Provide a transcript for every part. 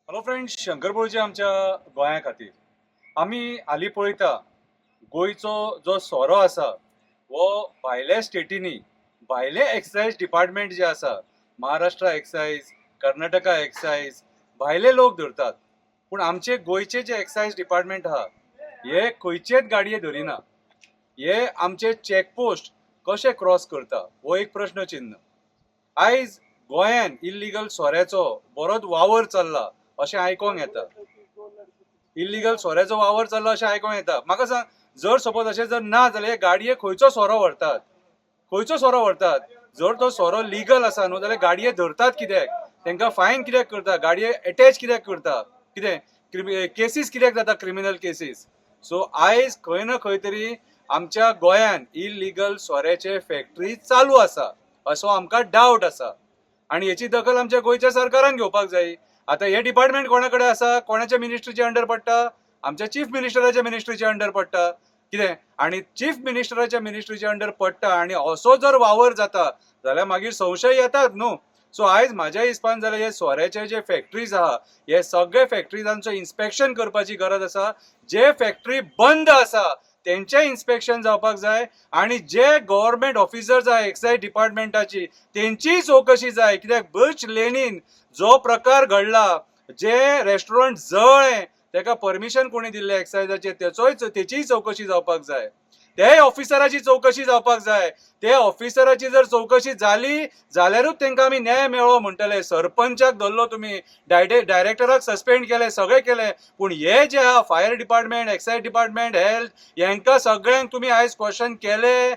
Hello friends, शंकरपूरचे आमच्या गोंया खातीर आमी हालीं पळयता गोंयचो जो सोरो आसा वो भायल्या स्टेटींनी भायले एक्सायज डिपार्टमेंट जे आसा, महाराष्ट्रा एक्सायज, कर्नाटका एक्सायज, भायले लोक धरतात. पूण आमचे गोंयचे जे एक्सायज डिपार्टमेंट आहा हे खंयचेच गाडये धरिना. हे आमचे चॅकपोस्ट कशे क्रॉस करता हो एक प्रश्न चिन्ह. आयज गोंयान इल्लीगल सोऱ्याचो बरोच वावर चल्ला अशें आयकोंक येता. इल्लीगल सोऱ्याचो वावर चल्ला अशें आयकोंक येता. म्हाका सांग, जर सपोज अशें जर ना जाल्यार गाडये खंयचो सोरो व्हरतात, खंयचो सोरो व्हरतात? जर तो सोरो लिगल आसा न्हू जाल्यार गाडये धरतात कित्याक? तांकां फायन कित्याक करता? गाडये अटॅच कित्याक करता? कितें केसीस कित्याक जाता, क्रिमिनल केसीस? सो आयज खंय ना खंय तरी आमच्या गोंयान इल्लीगल सोऱ्याचे फॅक्टरी चालू आसा असो आमकां डावट आसा आणि याची दखल आमच्या गोंयच्या सरकारान घेवपाक जाय. आता हे डिपार्टमेंट कोणा कडेन आसा? कोणाच्या मिनिस्ट्रीच्या अंडर पडटा? आमच्या चीफ मिनिस्टराच्या मिनिस्ट्रीच्या अंडर पडटा. कितें आणि चीफ मिनिस्टराच्या मिनिस्ट्रीच्या अंडर पडटा आणि असो जर वावर जाता जाल्यार मागीर संशय येतात न्हू. सो आयज म्हाज्या हिसपान जाल्यार हे सोऱ्याचे जे फॅक्टरीज आहा हे सगळे फॅक्टरीजांचो इन्स्पेक्शन करपाची गरज आसा. जे फॅक्टरी बंद आसा त्यांचे इन्स्पेक्शन जावपाक जाय आणि जे गव्हर्नमेंट ऑफिसर्स आहा एक्सायज डिपार्टमेंटाची त्यांची चौकशी जाय. कित्याक बर्च लेनीन जो प्रकार घडला, जे रेस्टॉरंट जळ्ळें ताका परमिशन कोणी दिल्लें एक्सायजाचेर तेचीय चौकशी जावपाक जाय. ते ऑफिसराची चौकशी जावपाक जाय. ते ऑफिसराची जर चौकशी जाली जाल्यारूच तांकां आमी न्याय मेळ्ळो म्हणटले. सरपंचाक धरलो तुमी, डायरेक्टराक सस्पेंड केले, सगळे केले, पूण हे जे आहा fire department, excise department, health, हांकां सगळ्यांक तुमी आयज क्वेश्चन केले.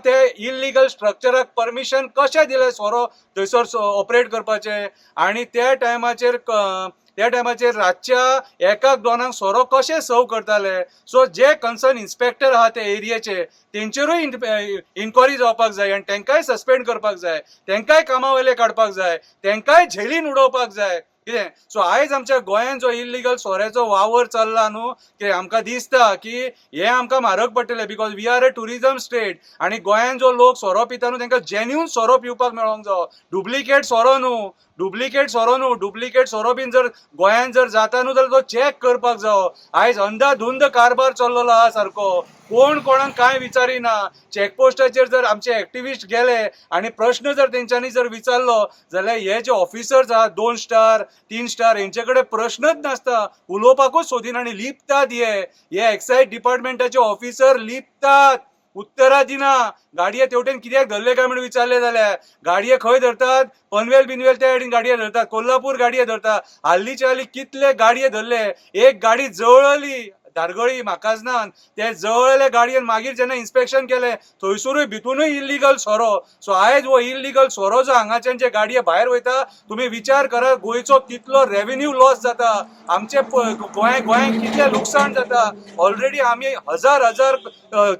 ते इल्लीगल स्ट्रक्चराक परमिशन कशें दिलें सोरो थंयसर ऑपरेट करपाचें? आणि त्या टायमाचेर रातच्या 1-2 सोरो कशें सर्व करताले? सो जे कन्सर्न इन्स्पेक्टर आहा ते एरियेचे तेंचेरूय इन्क्वायरी जावपाक जाय आणि तांकांय सस्पेंड करपाक जाय, तांकांय कामा वयले काडपाक जाय, तांकांय झेलीन उडोवपाक जाय. कितें सो आयज आमच्या गोंयान जो इल्लीगल सोऱ्याचो वावर चल्ला न्हू, की आमकां दिसता की हे आमकां म्हारग पडटले. Because we are a tourism state आणि गोंयान जो लोक सोरो पिता न्हू तांकां जेन्युन सोरो पिवपाक मेळोंक जायो. डुप्लिकेट सोरो न्हू, डुप्लिकेट सोरो बीन जर गोंयान जर जाता न्हू जाल्यार तो चॅक करपाक जायो. आयज अंधाधुंद कारबार चल्लेलो आहा सारको. कोण कोणाक कांय विचारिना. चॅकपोस्टाचेर जर आमचे एक्टिविस्ट गेले आणि प्रश्न जर तेंच्यांनी जर विचारलो जाल्यार हे जे ऑफिसर्स आहात 2 स्टार 3 स्टार हेंचे कडेन प्रश्नच नासता, उलोवपाकूच सोदिना आणि लिपतात. हे एक्सायज डिपार्टमेंटाचे ऑफिसर लिपतात, उत्तरां दिना. गाडये तेवटेन कित्याक धरले काय म्हणून विचारले जाल्यार गाडये खंय धरतात? पनवेल बिनवेल त्या सायडीन गाडये धरतात, कोल्हापूर गाडये धरतात. हाल्लीच्या हालीं कितले गाडये धरले. एक गाडी जळली धारगळी म्हाकाजनान, ते जळयले गाडयेन मागीर जेन्ना इन्स्पेक्शन केले थंयसरूय भितूनय इल्लीगल सोरो. सो आयज हो इल्लीगल सोरो जो हांगाच्यान जे गाडये भायर वयता, तुमी विचार करा गोंयचो कितलो रेव्हेन्यू लॉस जाता, आमचे गोंयांक कितले लुकसाण जाता. ऑलरेडी आमी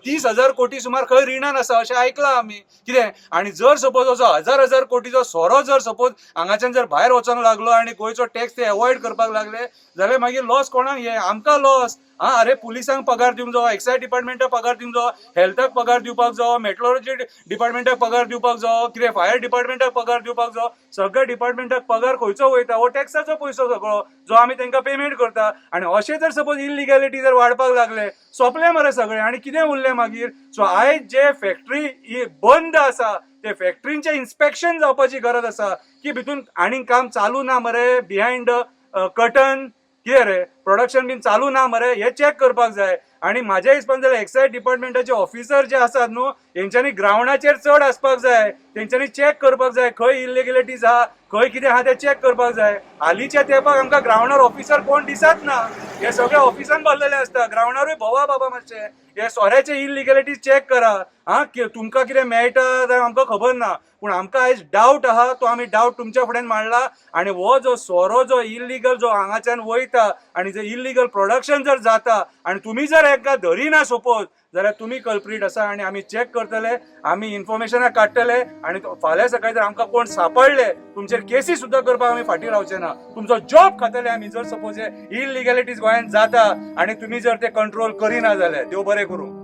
30,000 कोटी सुमार खंय रिणान आसा अशें आयकलां आमी. कितें आणि जर सपोज असो 1,000 कोटीचो सोरो जर सपोज हांगाच्यान जर भायर वचोंक लागलो आणि गोंयचो टॅक्स ते अवॉइड करपाक लागले जाल्यार मागीर लॉस कोणाक? हे आमकां लॉस. अरे पुलिसांक पगार दिवंक जावो, एक्सायज डिपार्टमेंटाक पगार दिवंक जावो, हेल्थाक पगार दिवपाक जावो, मेट्रोलॉजी डिपार्टमेंटाक पगार दिवपाक जावो, कितें फायर डिपार्टमेंटाक पगार दिवपाक जावो. सगळ्या डिपार्टमेंटाक पगार खंयचो वयता? हो टॅक्साचो पयसो सगळो जो आमी तांकां पेमेंट करता. आणि अशें जर सपोज इल्लिगॅलिटी जर वाडपाक लागले सोंपले मरे सगळें आणि कितें उरलें मागीर? सो आयज जे फॅक्टरी बंद आसा ते फॅक्टरींचे इन्स्पेक्शन जावपाची गरज आसा की भितून आनी काम चालू ना मरे, बिहायंड कर्टन कितें रे प्रोडक्शन बीन चालू ना मरे, हे चॅक करपाक जाय. आणि म्हाज्या हिसपान जाल्यार एक्सायज डिपार्टमेंटाचे ऑफिसर जे आसात न्हू तेंच्यांनी ग्रावंडाचेर चड आसपाक जाय. तेंच्यांनी चॅक करपाक जाय खंय इल्लिगॅलिटीज आहा, खंय कितें आहा ते चॅक करपाक जाय. हालींच्या तेंपाक आमकां ग्रावंडार ऑफिसर कोण दिसत ना. हे सगळे ऑफिसान भरलेले आसता. ग्रावंडारूय भोंवा बाबा मातशे. हे सोऱ्याचे इल्लिगॅलिटीज चॅक करा. तुमकां कितें मेळटा जाल्यार आमकां खबर ना, पूण आमकां आयज डावट आहा तो आमी डावट तुमच्या फुड्यान मांडला. आणि हो जो सोरो जो इल्लीगल जो हांगाच्यान वयता आणि जे इल्लीगल प्रोडक्शन जर जाता आणि तुमी जर हेका धरिना सपोज जाल्यार तुमी कल्प्रीट आसा आणि आमी चॅक करतले, आमी इन्फॉर्मेशनाक काडटले आणि फाल्यां सकाळी जर आमकां कोण सांपडले तुमचेर केसी सुद्दां करपाक आमी फाटीं रावचे ना. तुमचो जॉब खातले आमी जर सपोज हे इल्लिगॅलिटीज गोंयांत जाता आणि तुमी जर ते कंट्रोल करिना जाल्यार. देव बरें करूं.